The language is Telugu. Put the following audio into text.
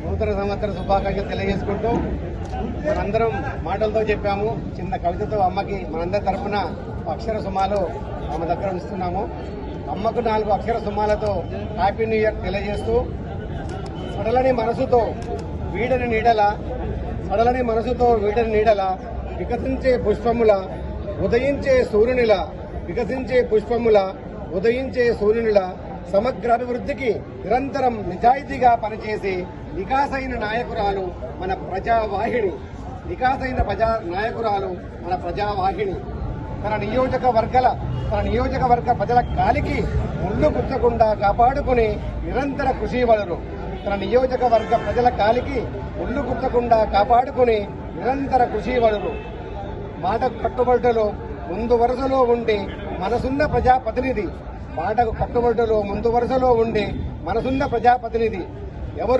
నూతన సంవత్సర శుభాకాంక్షలు తెలియజేసుకుంటూ మనందరం మాటలతో చెప్పాము, చిన్న కవితతో అమ్మకి మనందరి తరఫున అక్షర సుమాలు ఆమె దగ్గర ఇస్తున్నాము. అమ్మకు 4 అక్షర సుమాలతో హ్యాపీ న్యూ ఇయర్ తెలియజేస్తూ, సడలని మనసుతో వీడని నీడల వికసించే పుష్పముల ఉదయించే సూర్యునిల సమగ్ర అభివృద్ధికి నిరంతరం నిజాయితీగా పనిచేసి వికాసైన నాయకురాలు మన ప్రజావాహిని. తన నియోజకవర్గ ప్రజల కాలికి ముళ్ళు గుచ్చకుండా కాపాడుకుని నిరంతర కృషి వలరు. మాటకు కట్టుబడులో ముందు వరుసలో ఉండి మనసున్న ప్రజాప్రతినిధి. ఎవరు